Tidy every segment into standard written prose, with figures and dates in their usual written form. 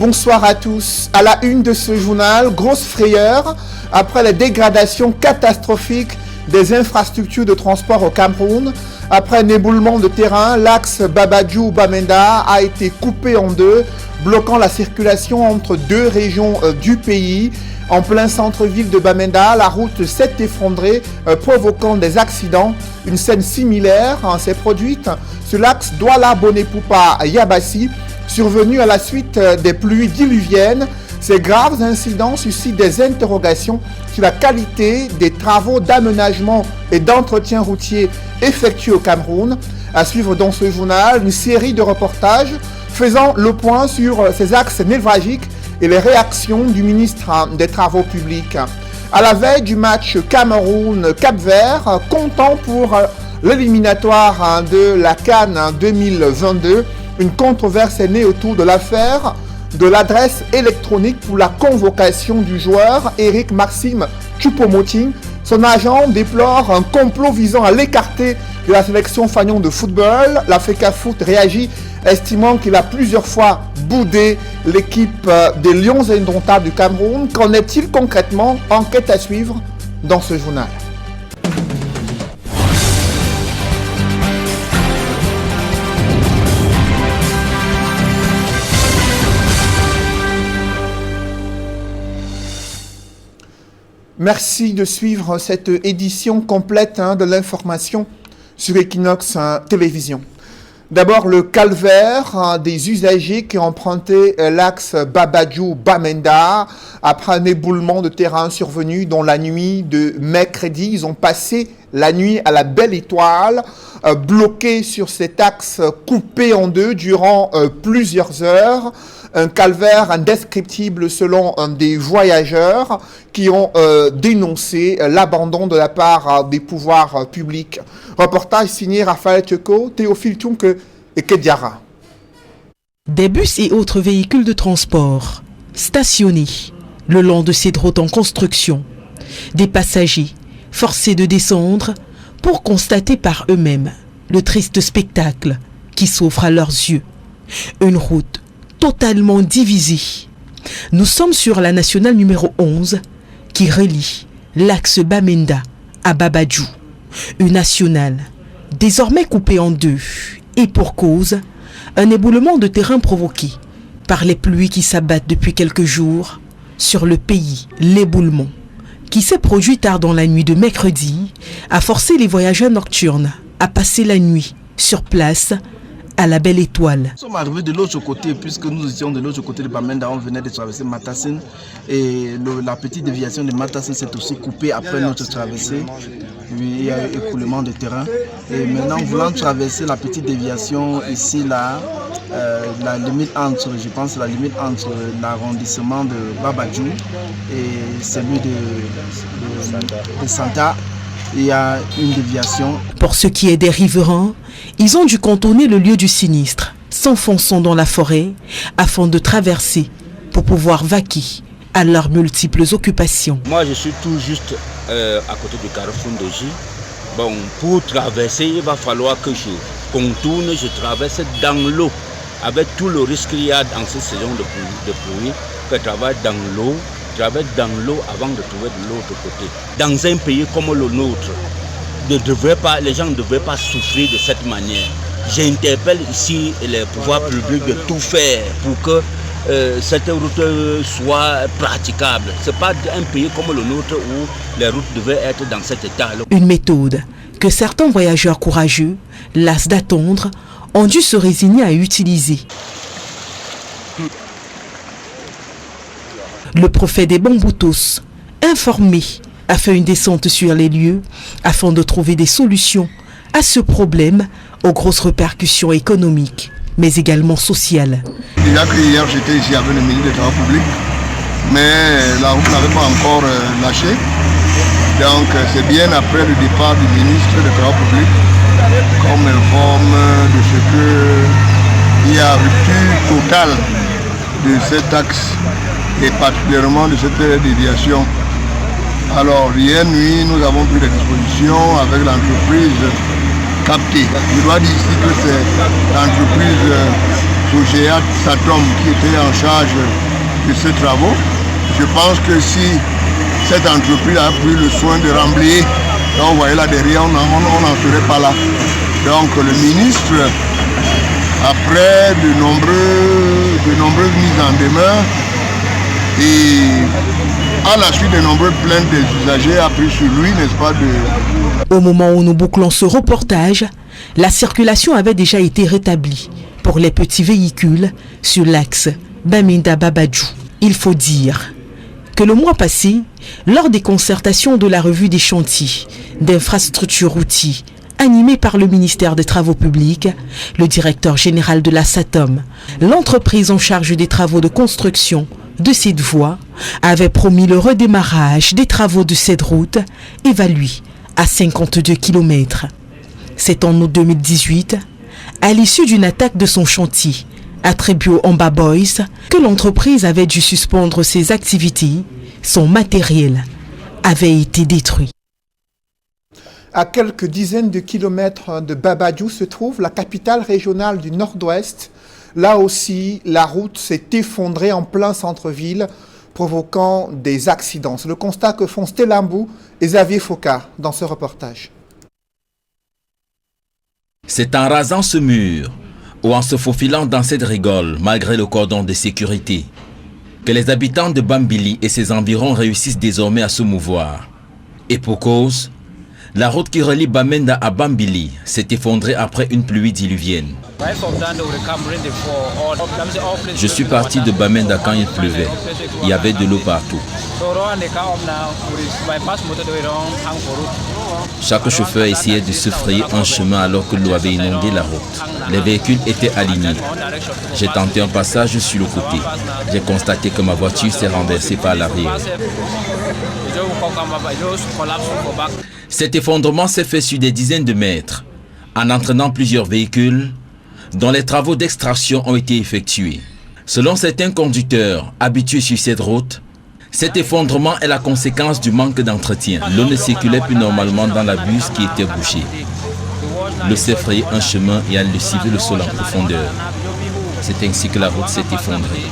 bonsoir à tous. À la une de ce journal, grosse frayeur après les dégradations catastrophiques des infrastructures de transport au Cameroun. Après un éboulement de terrain, l'axe Babadjou-Bamenda a été coupé en deux, bloquant la circulation entre deux régions du pays. En plein centre-ville de Bamenda, la route s'est effondrée, provoquant des accidents. Une scène similaire s'est produite sur l'axe Douala-Bonepupa-Yabassi, survenu à la suite des pluies diluviennes. Ces graves incidents suscitent des interrogations sur la qualité des travaux d'aménagement et d'entretien routier effectués au Cameroun. À suivre dans ce journal, une série de reportages faisant le point sur ces axes névralgiques et les réactions du ministre des Travaux publics. À la veille du match Cameroun-Cap-Vert, comptant pour l'éliminatoire de la CAN 2022, une controverse est née autour de l'affaire de l'adresse électronique pour la convocation du joueur Eric Maxime Choupo-Moting. Son agent déplore un complot visant à l'écarter de la sélection fanion de football. L'Africa Foot réagit, estimant qu'il a plusieurs fois boudé l'équipe des Lions indomptables du Cameroun. Qu'en est-il concrètement? Enquête à suivre dans ce journal. Merci de suivre cette édition complète de l'information sur Equinox Télévision. D'abord, le calvaire des usagers qui ont emprunté l'axe Babadjou-Bamenda après un éboulement de terrain survenu dans la nuit de mercredi. Ils ont passé la nuit à la Belle Étoile, bloqués sur cet axe coupé en deux durant plusieurs heures. Un calvaire indescriptible selon des voyageurs qui ont dénoncé l'abandon de la part des pouvoirs publics. Reportage signé Raphaël Tcheko, Théophile Tounke et Kediara. Des bus et autres véhicules de transport stationnés le long de cette route en construction. Des passagers forcés de descendre pour constater par eux-mêmes le triste spectacle qui s'offre à leurs yeux. Une route totalement divisée. Nous sommes sur la nationale numéro 11 qui relie l'axe Bamenda à Babadjou. Une nationale désormais coupée en deux et pour cause, un éboulement de terrain provoqué par les pluies qui s'abattent depuis quelques jours sur le pays. L'éboulement qui s'est produit tard dans la nuit de mercredi a forcé les voyageurs nocturnes à passer la nuit sur place à la Belle Étoile. Nous sommes arrivés de l'autre côté, puisque nous étions de l'autre côté de Bamenda, on venait de traverser Matassin et la petite déviation de Matassin s'est aussi coupée après notre traversée. Il y a eu écoulement de terrain et maintenant voulant traverser la petite déviation ici là, la limite entre, je pense la limite entre l'arrondissement de Babadjou et celui de Santa, il y a une déviation. Pour ce qui est des riverains, ils ont dû contourner le lieu du sinistre, s'enfonçant dans la forêt afin de traverser pour pouvoir vaquer à leurs multiples occupations. Moi, je suis tout juste à côté du carrefour d'Oji. Bon, pour traverser, il va falloir que je contourne, je traverse dans l'eau, avec tout le risque qu'il y a dans cette saison de pluie, que je travaille dans l'eau. Traverse dans l'eau avant de trouver de l'autre côté. Dans un pays comme le nôtre, les gens ne devraient pas souffrir de cette manière. J'interpelle ici les pouvoirs publics de tout faire pour que cette route soit praticable. Ce n'est pas un pays comme le nôtre où les routes devaient être dans cet état. Une méthode que certains voyageurs courageux, las d'attendre, ont dû se résigner à utiliser. Le préfet des Bamboutos, informé, a fait une descente sur les lieux afin de trouver des solutions à ce problème aux grosses répercussions économiques, mais également sociales. Déjà que hier j'étais ici avec le ministre des Travaux publics, mais la route n'avait pas encore lâché. Donc c'est bien après le départ du ministre des Travaux publics qu'on m'informe de ce qu'il y a rupture totale de cet axe et particulièrement de cette déviation. Alors hier nuit, nous avons pris des dispositions avec l'entreprise captée. Je dois dire ici que c'est l'entreprise Sogea Satom qui était en charge de ces travaux. Je pense que si cette entreprise a pris le soin de remblayer, là vous voyez là derrière, on n'en serait pas là. Donc le ministre, après de nombreuses mises en demeure et à la suite de nombreuses plaintes des usagers, a pris sur lui, n'est-ce pas, Au moment où nous bouclons ce reportage, la circulation avait déjà été rétablie pour les petits véhicules sur l'axe Bamenda-Babadjou. Il faut dire que le mois passé, lors des concertations de la revue des chantiers d'infrastructures routières animée par le ministère des Travaux publics, le directeur général de la SATOM, l'entreprise en charge des travaux de construction de cette voie, avait promis le redémarrage des travaux de cette route évaluée à 52 km. C'est en août 2018, à l'issue d'une attaque de son chantier à Trebio-Amba Boys, que l'entreprise avait dû suspendre ses activités. Son matériel avait été détruit. À quelques dizaines de kilomètres de Babadjou se trouve la capitale régionale du Nord-Ouest. Là aussi, la route s'est effondrée en plein centre-ville, provoquant des accidents. C'est le constat que font Stellambou et Xavier Focard dans ce reportage. C'est en rasant ce mur ou en se faufilant dans cette rigole, malgré le cordon de sécurité, que les habitants de Bambili et ses environs réussissent désormais à se mouvoir. Et pour cause, la route qui relie Bamenda à Bambili s'est effondrée après une pluie diluvienne. Je suis parti de Bamenda quand il pleuvait. Il y avait de l'eau partout. Chaque chauffeur essayait de se frayer un chemin alors que l'eau avait inondé la route. Les véhicules étaient alignés. J'ai tenté un passage sur le côté. J'ai constaté que ma voiture s'est renversée par l'arrière. Cet effondrement s'est fait sur des dizaines de mètres, en entraînant plusieurs véhicules dont les travaux d'extraction ont été effectués. Selon certains conducteurs habitués sur cette route, cet effondrement est la conséquence du manque d'entretien. L'eau ne circulait plus normalement dans la buse qui était bouchée. L'eau s'est frayé un chemin et a lessivé le sol en profondeur. C'est ainsi que la route s'est effondrée.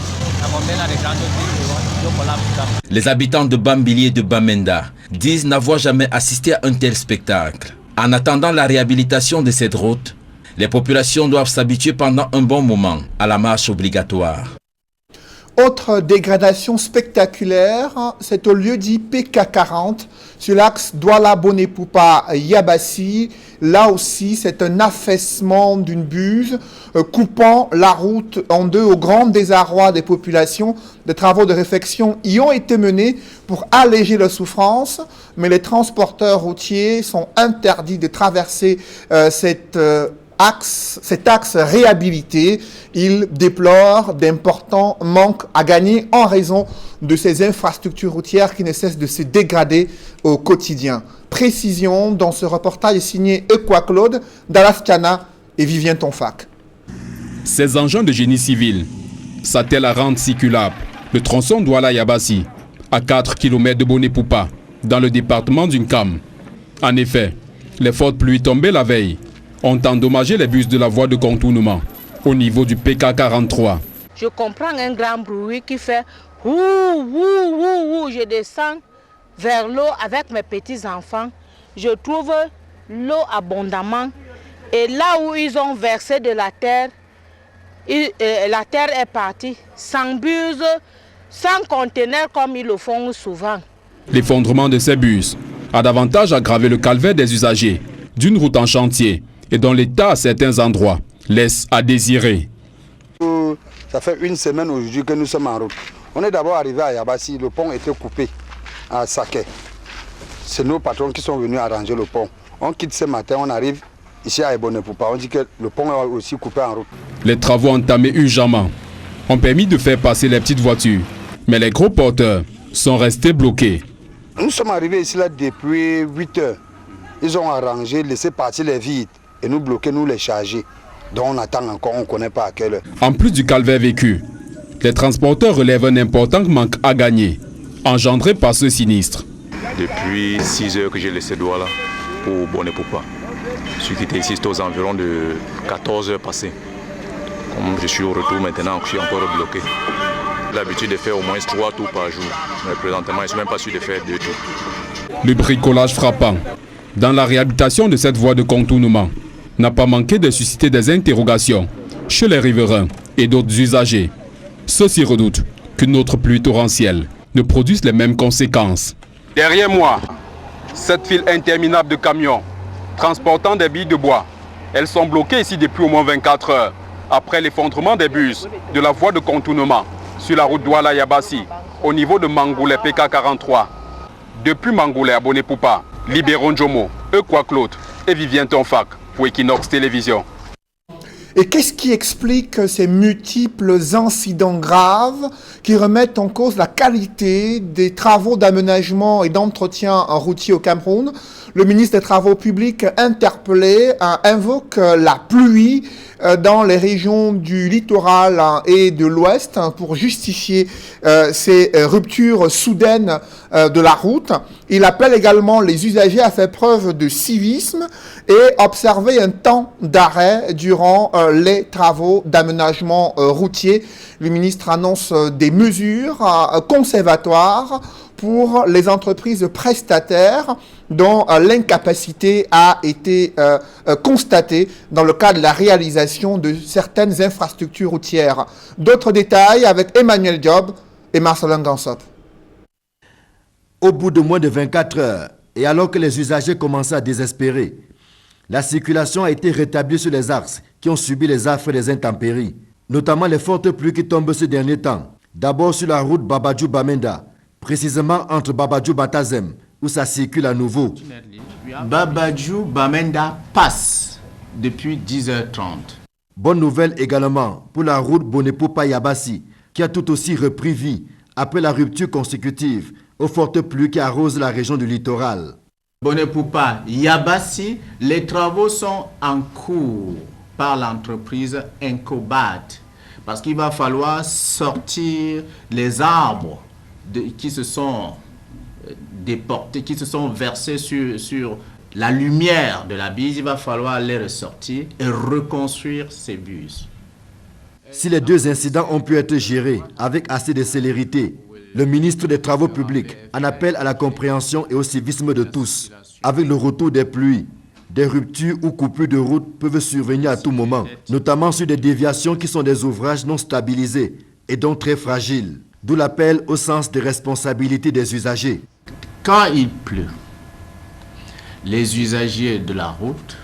Les habitants de Bambili et de Bamenda disent n'avoir jamais assisté à un tel spectacle. En attendant la réhabilitation de cette route, les populations doivent s'habituer pendant un bon moment à la marche obligatoire. Autre dégradation spectaculaire, c'est au lieu dit PK40 sur l'axe Douala-Bonepoupa-Yabassi. Là aussi, c'est un affaissement d'une buse coupant la route en deux au grand désarroi des populations. Des travaux de réfection y ont été menés pour alléger leur souffrance, mais les transporteurs routiers sont interdits de traverser cet axe réhabilité. Il déplore d'importants manques à gagner en raison de ces infrastructures routières qui ne cessent de se dégrader au quotidien. Précision dans ce reportage signé Equa-Claude, Dallas Tiana et Vivien Tonfac. Ces engins de génie civil s'attellent à rendre circulable le tronçon Douala-Yabassi à 4 km de Bonepoupa dans le département d'Unkam. En effet, les fortes pluies tombées la veille ont endommagé les bus de la voie de contournement au niveau du PK43. Je comprends un grand bruit qui fait ouh, ouh, ouh, ouh. Je descends vers l'eau avec mes petits-enfants. Je trouve l'eau abondamment. Et là où ils ont versé de la terre est partie sans bus, sans conteneur comme ils le font souvent. L'effondrement de ces bus a davantage aggravé le calvaire des usagers d'une route en chantier et dont l'état à certains endroits laisse à désirer. Ça fait une semaine aujourd'hui que nous sommes en route. On est d'abord arrivé à Yabassi, le pont était coupé à Saké. C'est nos patrons qui sont venus arranger le pont. On quitte ce matin, on arrive ici à Bonepoupa. On dit que le pont est aussi coupé en route. Les travaux entamés urgemment ont permis de faire passer les petites voitures, mais les gros porteurs sont restés bloqués. Nous sommes arrivés ici là depuis 8 heures. Ils ont arrangé, laissé partir les vides et nous bloquer, nous les charger. Donc on attend encore, on ne connaît pas à quelle heure. En plus du calvaire vécu, les transporteurs relèvent un important manque à gagner, engendré par ce sinistre. Depuis 6 heures que j'ai laissé Douala pour Bonepoupa. Je suis quitté ici, c'était aux environs de 14 heures passées. Comme je suis au retour maintenant, je suis encore bloqué. J'ai l'habitude de faire au moins 3 tours par jour. Mais présentement, je ne suis même pas sûr de faire 2 tours. Le bricolage frappant dans la réhabilitation de cette voie de contournement n'a pas manqué de susciter des interrogations chez les riverains et d'autres usagers. Ceux-ci redoutent qu'une autre pluie torrentielle ne produise les mêmes conséquences. Derrière moi, cette file interminable de camions transportant des billes de bois. Elles sont bloquées ici depuis au moins 24 heures après l'effondrement des bus de la voie de contournement sur la route Douala-Yabassi au niveau de Mangoulé PK43. Depuis Mangoulé à Bonnet-Poupa, Libéron Jomo, Eukwa Claude et Vivien Tonfac pour Equinox Télévision. Et qu'est-ce qui explique ces multiples incidents graves qui remettent en cause la qualité des travaux d'aménagement et d'entretien routier au Cameroun? Le ministre des Travaux publics interpellé invoque la pluie dans les régions du littoral et de l'Ouest pour justifier ces ruptures soudaines de la route. Il appelle également les usagers à faire preuve de civisme et observer un temps d'arrêt durant les travaux d'aménagement routier. Le ministre annonce des mesures conservatoires pour les entreprises prestataires dont l'incapacité a été constatée dans le cadre de la réalisation de certaines infrastructures routières. D'autres détails avec Emmanuel Diop et Marcelin Gansop. Au bout de moins de 24 heures, et alors que les usagers commençaient à désespérer, la circulation a été rétablie sur les axes qui ont subi les affres des intempéries, notamment les fortes pluies qui tombent ces derniers temps. D'abord sur la route Babadjou-Bamenda, précisément entre Babadjou-Batazem, où ça circule à nouveau. Babadjou-Bamenda passe depuis 10h30. Bonne nouvelle également pour la route Bonnet-Poupa-Yabassi, qui a tout aussi repris vie après la rupture consécutive aux fortes pluies qui arrosent la région du littoral. Bonnet-Poupa-Yabassi, les travaux sont en cours par l'entreprise Encobat, parce qu'il va falloir sortir les arbres qui se sont déportés, qui se sont versés sur la lumière de la bise. Il va falloir les ressortir et reconstruire ces bus. Si les deux incidents ont pu être gérés avec assez de célérité, le ministre des Travaux publics en appelle à la compréhension et au civisme de tous. Avec le retour des pluies, des ruptures ou coupures de route peuvent survenir à tout moment, notamment sur des déviations qui sont des ouvrages non stabilisés et donc très fragiles. D'où l'appel au sens des responsabilités des usagers. Quand il pleut, les usagers de la route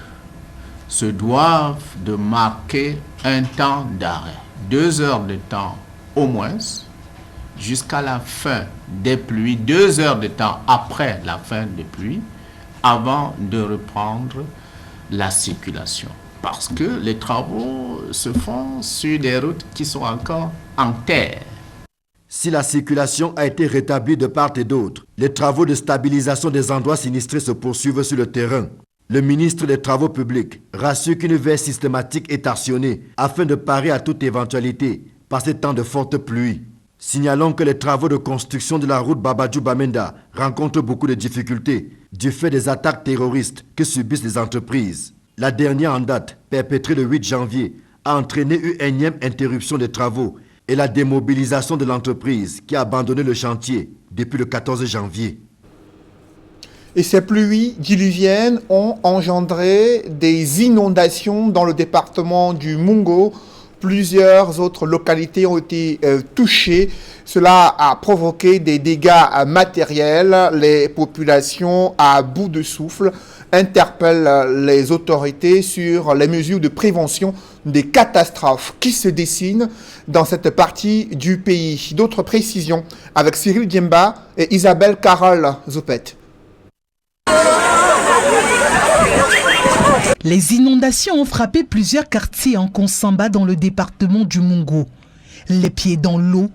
se doivent de marquer un temps d'arrêt, 2 heures de temps au moins, jusqu'à la fin des pluies, 2 heures de temps après la fin des pluies, avant de reprendre la circulation. Parce que les travaux se font sur des routes qui sont encore en terre. Si la circulation a été rétablie de part et d'autre, les travaux de stabilisation des endroits sinistrés se poursuivent sur le terrain. Le ministre des Travaux publics rassure qu'une veille systématique est actionnée afin de parer à toute éventualité par ces temps de fortes pluies. Signalons que les travaux de construction de la route Babadjou-Bamenda rencontrent beaucoup de difficultés du fait des attaques terroristes que subissent les entreprises. La dernière en date, perpétrée le 8 janvier, a entraîné une énième interruption des travaux et la démobilisation de l'entreprise qui a abandonné le chantier depuis le 14 janvier. Et ces pluies diluviennes ont engendré des inondations dans le département du Mungo. Plusieurs autres localités ont été touchées. Cela a provoqué des dégâts matériels. Les populations à bout de souffle interpellent les autorités sur les mesures de prévention des catastrophes qui se dessinent dans cette partie du pays. D'autres précisions avec Cyril Diemba et Isabelle Carole Zoupet. Les inondations ont frappé plusieurs quartiers en Konsamba dans le département du Mungo. Les pieds dans l'eau,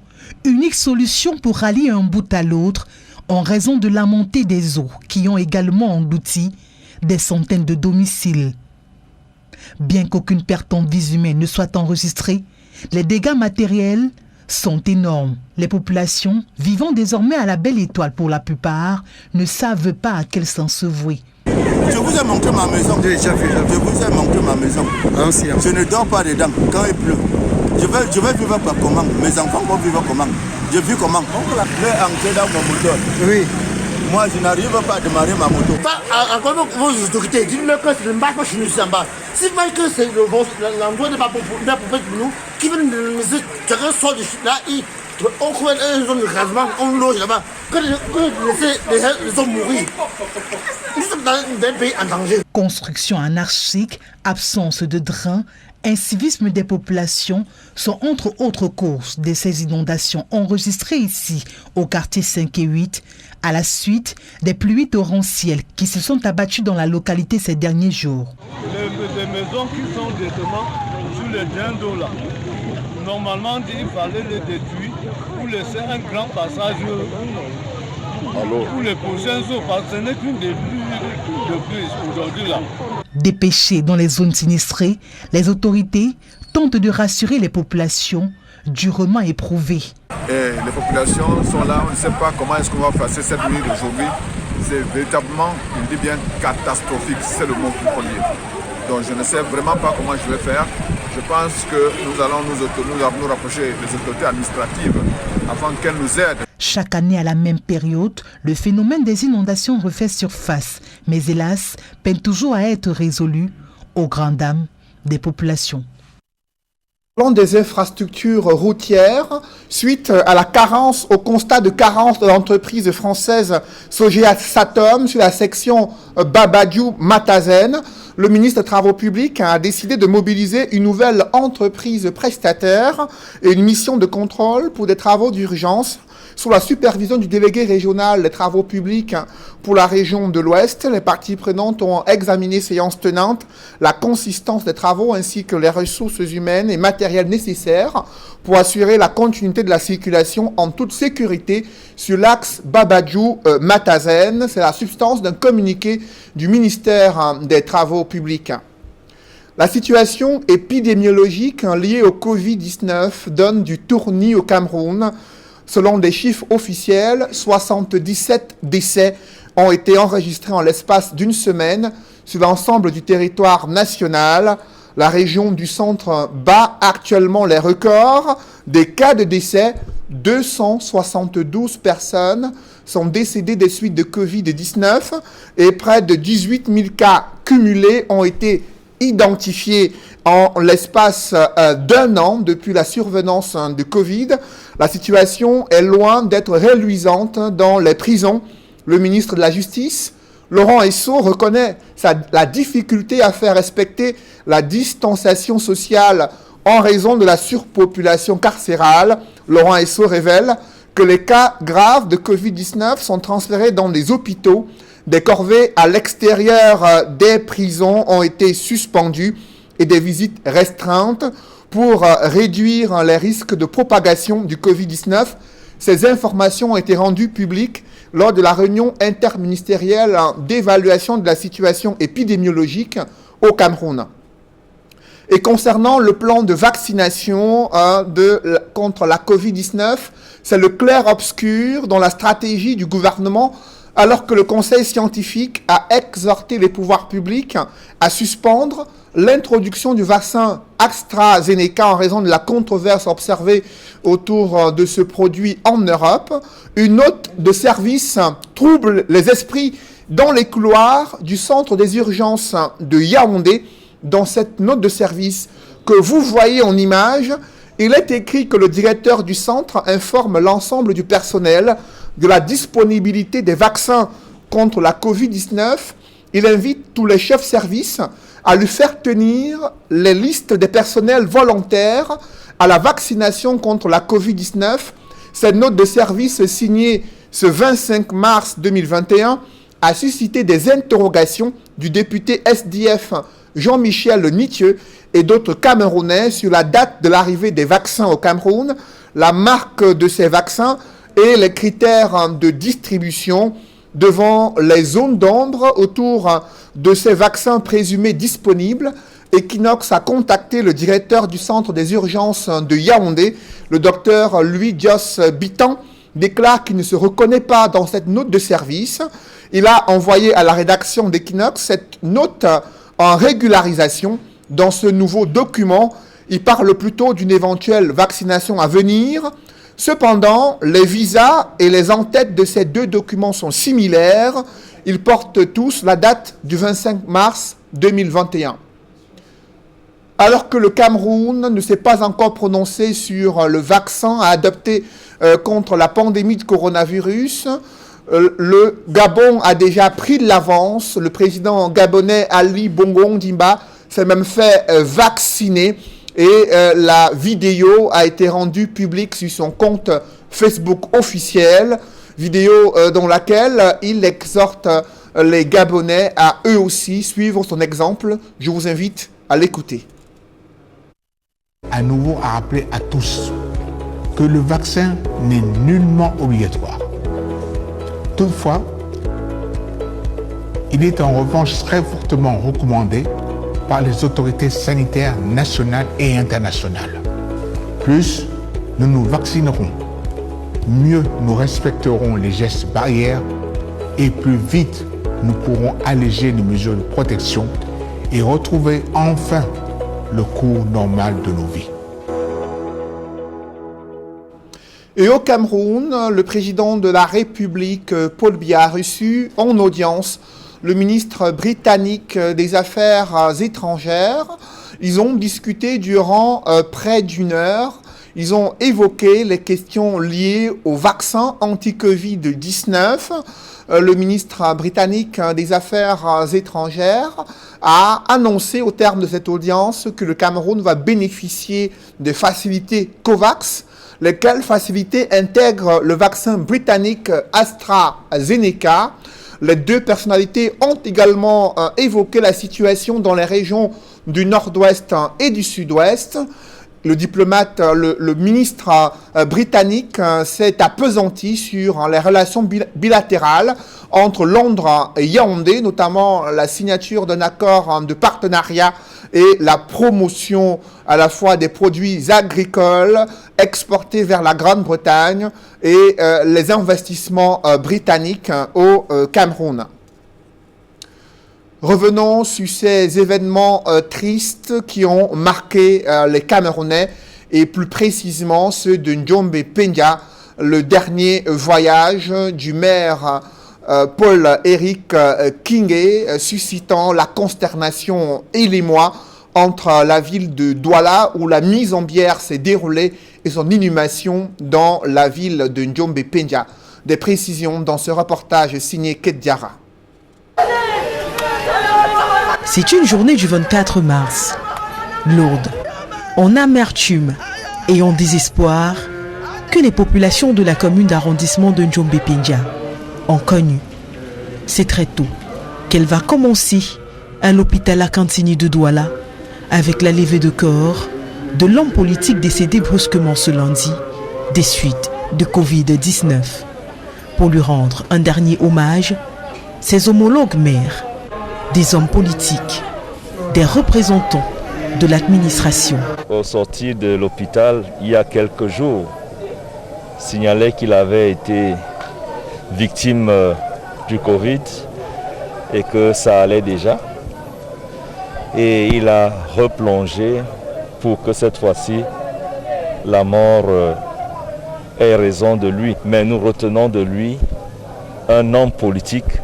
unique solution pour rallier un bout à l'autre en raison de la montée des eaux qui ont également englouti des centaines de domiciles. Bien qu'aucune perte en vies humaines ne soit enregistrée, les dégâts matériels sont énormes. Les populations, vivant désormais à la Belle Étoile pour la plupart, ne savent pas à quel sens se vouer. Je vous ai montré ma maison. Je vous ai montré ma maison. Je ne dors pas dedans quand il pleut. Je vais vivre comment? Mes enfants vont vivre comment? Je vis comment? Leur entrer dans mon moteur. Oui. Moi, je n'arrive pas à démarrer ma moto. Encore vos autorités, dites-leur que ce n'est pas chez nous en bas. Si que c'est l'endroit n'est pas pour nous, qui veulent nous dire, chacun sort de là, on trouve une zone de gravement, on loge là-bas. Que laisser les hommes mourir. Nous sommes dans un pays en danger. Construction anarchique, absence de drains, incivisme des populations sont entre autres causes de ces inondations enregistrées ici au quartier 5 et 8 à la suite des pluies torrentielles qui se sont abattues dans la localité ces derniers jours. Les maisons qui sont directement sous le drain d'eau là, normalement il fallait les détruire pour laisser un grand passage pour les prochains jours parce que ce n'est qu'une des pluies de plus aujourd'hui là. Dépêchés dans les zones sinistrées, les autorités tentent de rassurer les populations durement éprouvées. Et les populations sont là, on ne sait pas comment est-ce qu'on va passer cette nuit d'aujourd'hui. C'est véritablement, je dis bien, catastrophique, c'est le mot qu'il faut dire. Donc je ne sais vraiment pas comment je vais faire. Je pense que nous allons nous rapprocher des autorités administratives afin qu'elles nous aident. Chaque année à la même période, le phénomène des inondations refait surface, mais hélas, peine toujours à être résolu aux grandes dames des populations. Plan des infrastructures routières, suite à la carence, au constat de carence de l'entreprise française Sogea Satom sur la section Babadjou-Matazen, le ministre des Travaux publics a décidé de mobiliser une nouvelle entreprise prestataire et une mission de contrôle pour des travaux d'urgence sous la supervision du délégué régional des travaux publics pour la région de l'Ouest. Les parties prenantes ont examiné séance tenante la consistance des travaux ainsi que les ressources humaines et matérielles nécessaires pour assurer la continuité de la circulation en toute sécurité sur l'axe Babadjou-Matazen. C'est la substance d'un communiqué du ministère des Travaux publics. La situation épidémiologique liée au Covid-19 donne du tournis au Cameroun. Selon des chiffres officiels, 77 décès ont été enregistrés en l'espace d'une semaine sur l'ensemble du territoire national. La région du centre bat actuellement les records des cas de décès. 272 personnes sont décédées des suites de Covid-19 et près de 18 000 cas cumulés ont été identifiés en l'espace d'un an depuis la survenance du Covid. La situation est loin d'être reluisante dans les prisons. Le ministre de la Justice, Laurent Esso, reconnaît la difficulté à faire respecter la distanciation sociale en raison de la surpopulation carcérale. Laurent Esso révèle que les cas graves de Covid-19 sont transférés dans des hôpitaux. Des corvées à l'extérieur des prisons ont été suspendues et des visites restreintes pour réduire les risques de propagation du Covid-19. Ces informations ont été rendues publiques lors de la réunion interministérielle d'évaluation de la situation épidémiologique au Cameroun. Et concernant le plan de vaccination contre la Covid-19, c'est le clair-obscur dans la stratégie du gouvernement alors que le Conseil scientifique a exhorté les pouvoirs publics à suspendre l'introduction du vaccin AstraZeneca en raison de la controverse observée autour de ce produit en Europe. Une note de service trouble les esprits dans les couloirs du centre des urgences de Yaoundé. Dans cette note de service que vous voyez en image, il est écrit que le directeur du centre informe l'ensemble du personnel de la disponibilité des vaccins contre la Covid-19. Il invite tous les chefs services à lui faire tenir les listes des personnels volontaires à la vaccination contre la Covid-19. Cette note de service signée ce 25 mars 2021 a suscité des interrogations du député SDF Jean-Michel Nitieux et d'autres Camerounais sur la date de l'arrivée des vaccins au Cameroun, la marque de ces vaccins et les critères de distribution. Devant les zones d'ombre autour de ces vaccins présumés disponibles, Equinox a contacté le directeur du centre des urgences de Yaoundé. Le docteur Louis Dios Bitan déclare qu'il ne se reconnaît pas dans cette note de service. Il a envoyé à la rédaction d'Equinox cette note en régularisation. Dans ce nouveau document, Il parle plutôt d'une éventuelle vaccination à venir. Cependant, les visas et les en-têtes de ces deux documents sont similaires. Ils portent tous la date du 25 mars 2021. Alors que le Cameroun ne s'est pas encore prononcé sur le vaccin à adopter contre la pandémie de coronavirus, le Gabon a déjà pris de l'avance. Le président gabonais Ali Bongo Ondimba s'est même fait vacciner et la vidéo a été rendue publique sur son compte Facebook officiel, vidéo dans laquelle il exhorte les Gabonais à eux aussi suivre son exemple. Je vous invite à l'écouter. À nouveau à rappeler à tous que le vaccin n'est nullement obligatoire. Toutefois, il est en revanche très fortement recommandé par les autorités sanitaires nationales et internationales. Plus nous nous vaccinerons, mieux nous respecterons les gestes barrières et plus vite nous pourrons alléger les mesures de protection et retrouver enfin le cours normal de nos vies. Et au Cameroun, le président de la République, Paul Biya, a reçu en audience le ministre britannique des Affaires étrangères. Ils ont discuté durant près d'une heure. Ils ont évoqué les questions liées au vaccin anti-Covid-19. Le ministre britannique des Affaires étrangères a annoncé au terme de cette audience que le Cameroun va bénéficier des facilités COVAX, lesquelles facilités intègrent le vaccin britannique AstraZeneca. Les deux personnalités ont également évoqué la situation dans les régions du nord-ouest et du sud-ouest. Le diplomate, le ministre britannique s'est appesanti sur les relations bilatérales entre Londres et Yaoundé, notamment la signature d'un accord de partenariat et la promotion à la fois des produits agricoles exportés vers la Grande-Bretagne et les investissements britanniques au Cameroun. Revenons sur ces événements tristes qui ont marqué les Camerounais et plus précisément ceux de Njombe Pendia, le dernier voyage du maire Paul-Éric Kingé, suscitant la consternation et l'émoi entre la ville de Douala où la mise en bière s'est déroulée et son inhumation dans la ville de Njombe Pendia. Des précisions dans ce reportage signé Keddiara. C'est une journée du 24 mars, lourde, en amertume et en désespoir, que les populations de la commune d'arrondissement de Njombe Pendia ont connu. C'est très tôt qu'elle va commencer à l'hôpital Akantini de Douala avec la levée de corps de l'homme politique décédé brusquement ce lundi des suites de Covid-19. Pour lui rendre un dernier hommage, ses homologues maires, des hommes politiques, des représentants de l'administration. Au sortir de l'hôpital, il y a quelques jours, signalait qu'il avait été victime du Covid et que ça allait déjà. Et il a replongé pour que cette fois-ci, la mort ait raison de lui. Mais nous retenons de lui un homme politique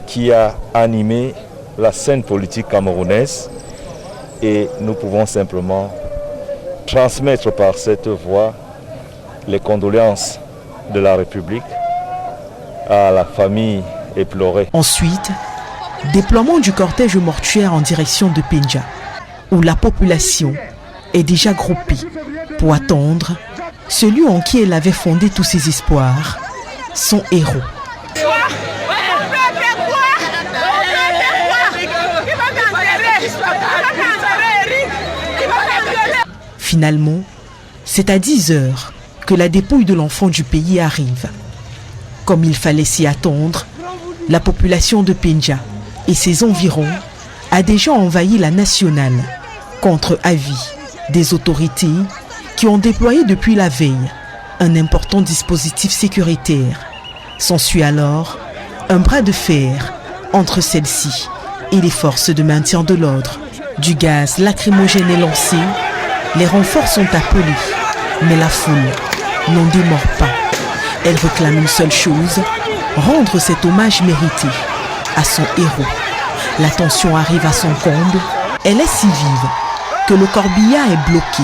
qui a animé la scène politique camerounaise et nous pouvons simplement transmettre par cette voie les condoléances de la République à la famille éplorée. Ensuite, déploiement du cortège mortuaire en direction de Pendia, où la population est déjà groupée pour attendre celui en qui elle avait fondé tous ses espoirs, son héros. Finalement, c'est à 10h que la dépouille de l'enfant du pays arrive. Comme il fallait s'y attendre, la population de Pendia et ses environs a déjà envahi la nationale contre avis des autorités qui ont déployé depuis la veille un important dispositif sécuritaire. S'ensuit alors un bras de fer entre celle-ci et les forces de maintien de l'ordre. Du gaz lacrymogène est lancé Les renforts sont appelés, mais la foule n'en démord pas. Elle réclame une seule chose, rendre cet hommage mérité à son héros. La tension arrive à son comble, elle est si vive que le corbillard est bloqué,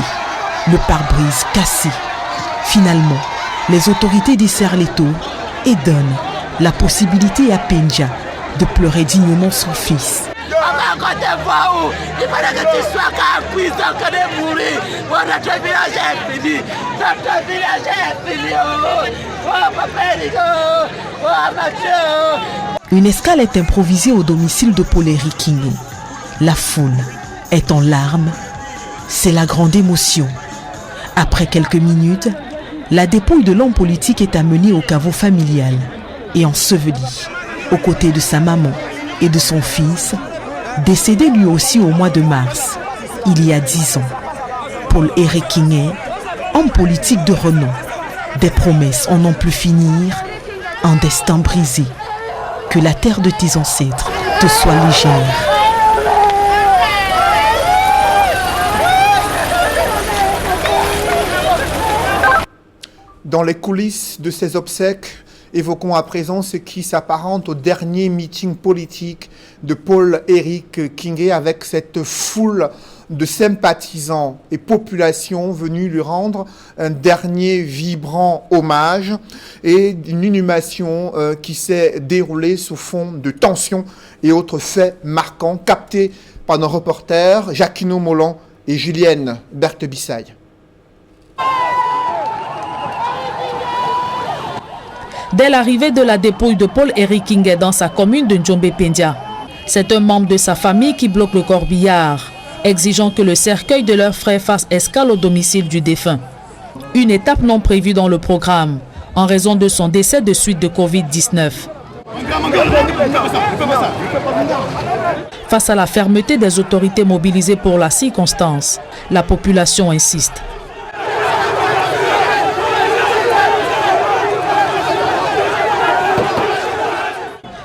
le pare-brise cassé. Finalement, les autorités desserrent les taux et donnent la possibilité à Pendja de pleurer dignement son fils. Il fallait que tu sois qu'en prison, que de mourir. Notre village est fini. Notre village est fini. Oh, papa, oh, Mathieu. Une escale est improvisée au domicile de Paul-Éric Kingué. La foule est en larmes. C'est la grande émotion. Après quelques minutes, la dépouille de l'homme politique est amenée au caveau familial et ensevelie aux côtés de sa maman et de son fils, décédé lui aussi au mois de mars, il y a 10 ans. Paul-Éric Kingué, homme politique de renom. Des promesses en n'en plus finir, un destin brisé. Que la terre de tes ancêtres te soit légère. Dans les coulisses de ces obsèques, évoquons à présent ce qui s'apparente au dernier meeting politique de Paul-Éric Kingué avec cette foule de sympathisants et populations venus lui rendre un dernier vibrant hommage et une inhumation qui s'est déroulée sous fond de tensions et autres faits marquants captés par nos reporters Jacquino Mollan et Julienne Berthe-Bissaille. Dès l'arrivée de la dépouille de Paul-Éric Kingué dans sa commune de Ndjombe-Pendja, c'est un membre de sa famille qui bloque le corbillard, exigeant que le cercueil de leur frère fasse escale au domicile du défunt. Une étape non prévue dans le programme, en raison de son décès de suite de Covid-19. Face à la fermeté des autorités mobilisées pour la circonstance, la population insiste.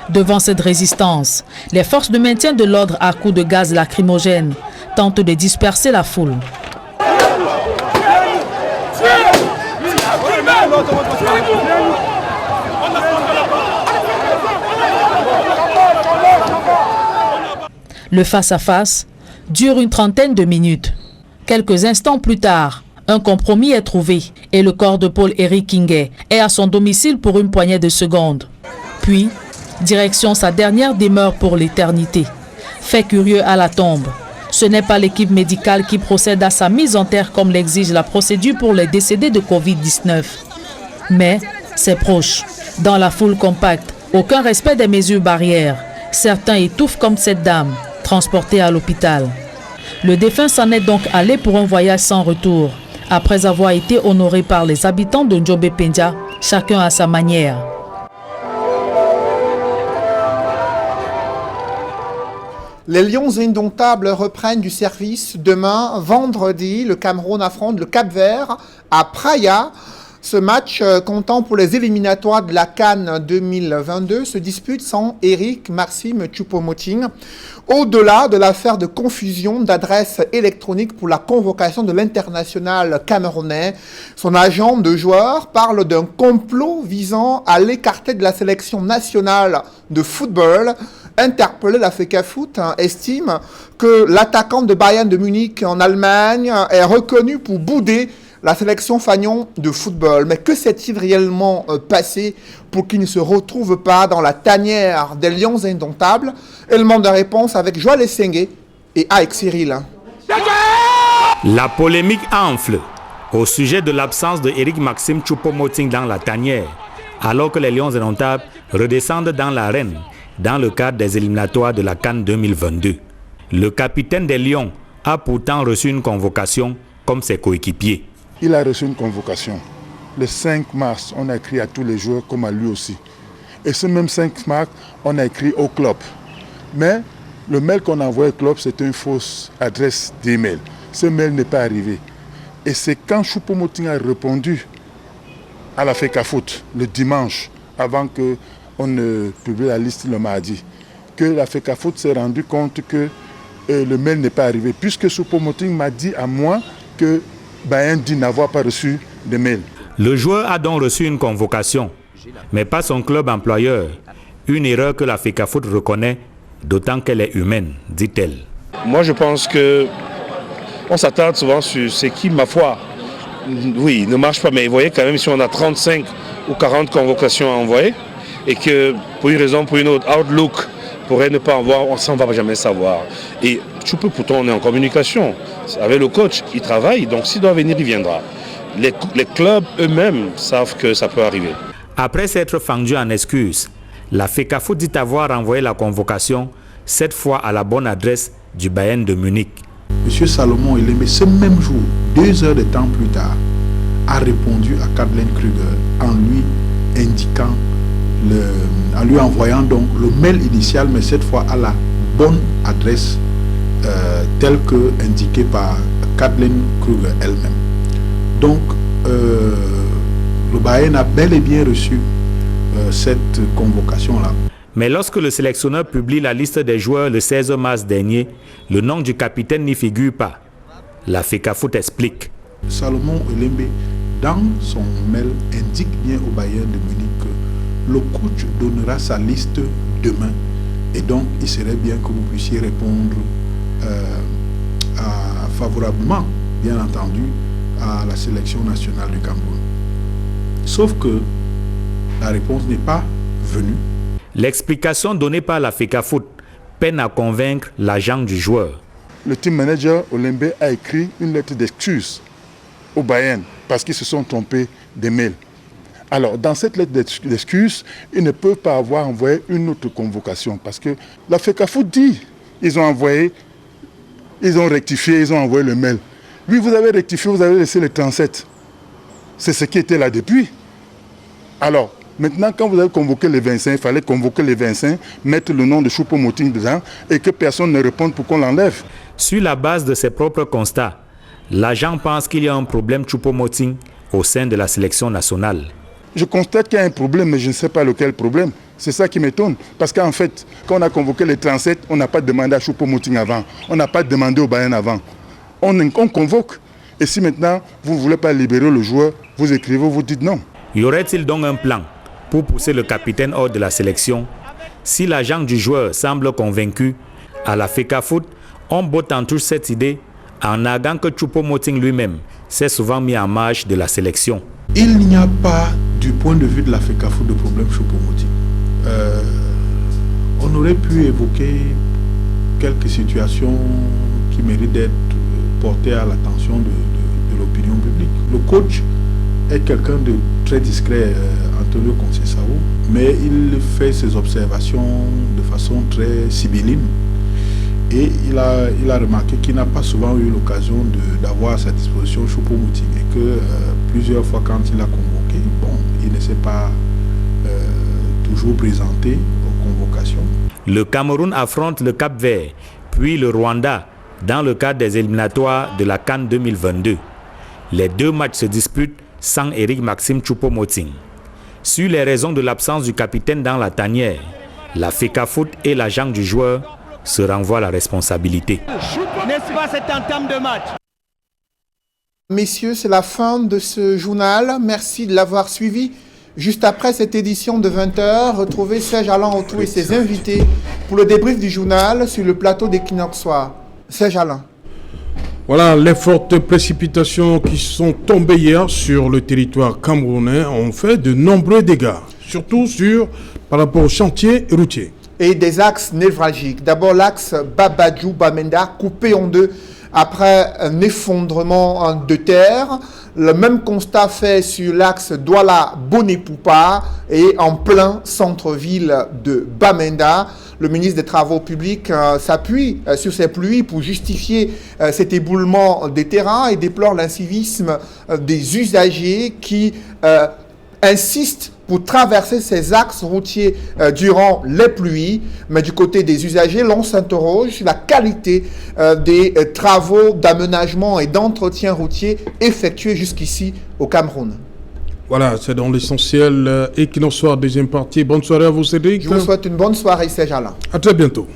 Devant cette résistance, les forces de maintien de l'ordre à coups de gaz lacrymogène tentent de disperser la foule. Le face-à-face dure une trentaine de minutes. Quelques instants plus tard, un compromis est trouvé et le corps de Paul-Éric Kingué est à son domicile pour une poignée de secondes. Puis, direction sa dernière demeure pour l'éternité. Fait curieux à la tombe, ce n'est pas l'équipe médicale qui procède à sa mise en terre comme l'exige la procédure pour les décédés de Covid-19. Mais ses proches, dans la foule compacte, aucun respect des mesures barrières. Certains étouffent comme cette dame, transportée à l'hôpital. Le défunt s'en est donc allé pour un voyage sans retour, après avoir été honoré par les habitants de Ndjombe-Pendja, chacun à sa manière. Les Lions indomptables reprennent du service demain, vendredi. Le Cameroun affronte le Cap-Vert à Praia. Ce match comptant pour les éliminatoires de la CAN 2022 se dispute sans Eric Maxime Choupo-Moting. Au-delà de l'affaire de confusion d'adresse électronique pour la convocation de l'international camerounais, son agent de joueur parle d'un complot visant à l'écarter de la sélection nationale de football. Interpellé, la FECAFOOT estime que l'attaquant de Bayern de Munich en Allemagne est reconnu pour bouder la sélection fagnon de football. Mais que s'est-il réellement passé pour qu'il ne se retrouve pas dans la tanière des Lions indomptables? Élément de réponse avec Joël Essengue et Aïk Cyril. La polémique enfle au sujet de l'absence de Eric Maxime Choupo-Moting dans la tanière, alors que les Lions indomptables redescendent dans l'arène dans le cadre des éliminatoires de la CAN 2022. Le capitaine des Lions a pourtant reçu une convocation comme ses coéquipiers. Il a reçu une convocation. Le 5 mars, on a écrit à tous les joueurs comme à lui aussi. Et ce même 5 mars, on a écrit au club. Mais le mail qu'on a envoyé au club, c'était une fausse adresse d'email. Ce mail n'est pas arrivé. Et c'est quand Choupo-Moting a répondu à la FECAFOOT le dimanche, avant qu'on ne publie la liste le mardi, que la FECAFOOT s'est rendu compte que le mail n'est pas arrivé. Puisque Choupo-Moting m'a dit à moi que Bayen dit n'avoir pas reçu de mail. Le joueur a donc reçu une convocation, mais pas son club employeur. Une erreur que la FECAFOOT reconnaît, d'autant qu'elle est humaine, dit-elle. Moi, je pense que on s'attarde souvent sur ce qui, ma foi, oui, ne marche pas. Mais vous voyez quand même, si on a 35 ou 40 convocations à envoyer, et que pour une raison ou pour une autre, Outlook pourrait ne pas envoyer, on s'en va jamais savoir. Et pourtant, on est en communication avec le coach, il travaille, donc s'il doit venir, il viendra. Les clubs eux-mêmes savent que ça peut arriver. Après s'être fendu en excuses, la FECAFOOT dit avoir envoyé la convocation, cette fois à la bonne adresse du Bayern de Munich. M. Salomon Elémé, ce même jour, 2 heures de temps plus tard, a répondu à Kathleen Kruger en lui indiquant, en lui envoyant donc le mail initial, mais cette fois à la bonne adresse telle que indiquée par Kathleen Kruger elle-même. Donc, le Bayern a bel et bien reçu cette convocation-là. Mais lorsque le sélectionneur publie la liste des joueurs le 16 mars dernier, le nom du capitaine n'y figure pas. La FECAFOOT explique. Salomon Elémé, dans son mail, indique bien au Bayern de Munich que le coach donnera sa liste demain. Et donc, il serait bien que vous puissiez répondre favorablement, bien entendu, à la sélection nationale du Cameroun. Sauf que la réponse n'est pas venue. L'explication donnée par la FECAFOOT peine à convaincre l'agent du joueur. Le team manager Olembe a écrit une lettre d'excuse au Bayern parce qu'ils se sont trompés des mails. Alors, dans cette lettre d'excuse, ils ne peuvent pas avoir envoyé une autre convocation parce que la FECAFOOT dit ils ont rectifié, ils ont envoyé le mail. Oui, vous avez rectifié, vous avez laissé les 37. C'est ce qui était là depuis. Alors, maintenant, quand vous avez convoqué les 25, il fallait convoquer les 25, mettre le nom de Choupo-Moting dedans et que personne ne réponde pour qu'on l'enlève. Sur la base de ses propres constats, l'agent pense qu'il y a un problème Choupo-Moting au sein de la sélection nationale. Je constate qu'il y a un problème, mais je ne sais pas lequel problème. C'est ça qui m'étonne. Parce qu'en fait, quand on a convoqué les 37, on n'a pas demandé à Choupo-Moting avant. On n'a pas demandé au Bayern avant. On convoque. Et si maintenant, vous ne voulez pas libérer le joueur, vous écrivez, vous dites non. Y aurait-il donc un plan pour pousser le capitaine hors de la sélection? Si l'agent du joueur semble convaincu, à la FECAFOOT, on botte en touche cette idée en arguant que Choupo-Moting lui-même s'est souvent mis en marge de la sélection. Il n'y a pas, du point de vue de la FECAFOOT, de problème Choupo-Moting. On aurait pu évoquer quelques situations qui méritent d'être portées à l'attention de l'opinion publique. Le coach est quelqu'un de très discret, Antonio Conceição, mais il fait ses observations de façon très sibylline. Et il a remarqué qu'il n'a pas souvent eu l'occasion d'avoir à sa disposition Choupo-Moting et que plusieurs fois quand il a convoqué, il ne s'est pas toujours présenté aux convocations. Le Cameroun affronte le Cap-Vert, puis le Rwanda dans le cadre des éliminatoires de la CAN 2022. Les 2 matchs se disputent sans Eric Maxime Choupo-Moting. Sur les raisons de l'absence du capitaine dans la tanière, la FECAFOOT et l'agent du joueur se renvoient la responsabilité. N'est-ce pas cette entame de match? Messieurs, c'est la fin de ce journal. Merci de l'avoir suivi. Juste après cette édition de 20h, retrouvez Serge Alain Autou et ses invités pour le débrief du journal sur le plateau d'Equinox Soir. Serge Alain. Voilà, les fortes précipitations qui sont tombées hier sur le territoire camerounais ont fait de nombreux dégâts, surtout par rapport aux chantiers routiers. Et des axes névralgiques. D'abord l'axe Babadjou-Bamenda, coupé en 2 après un effondrement de terre. Le même constat fait sur l'axe Douala-Bonépoupa et en plein centre-ville de Bamenda. Le ministre des Travaux publics s'appuie sur ces pluies pour justifier cet éboulement des terrains et déplore l'incivisme des usagers qui insistent pour traverser ces axes routiers durant les pluies. Mais du côté des usagers, l'on s'interroge sur la qualité des travaux d'aménagement et d'entretien routier effectués jusqu'ici au Cameroun. Voilà, c'est dans l'essentiel. Equinox Soir, deuxième partie. Bonne soirée à vous, Cédric. Je vous souhaite une bonne soirée, Serge Alain. À très bientôt.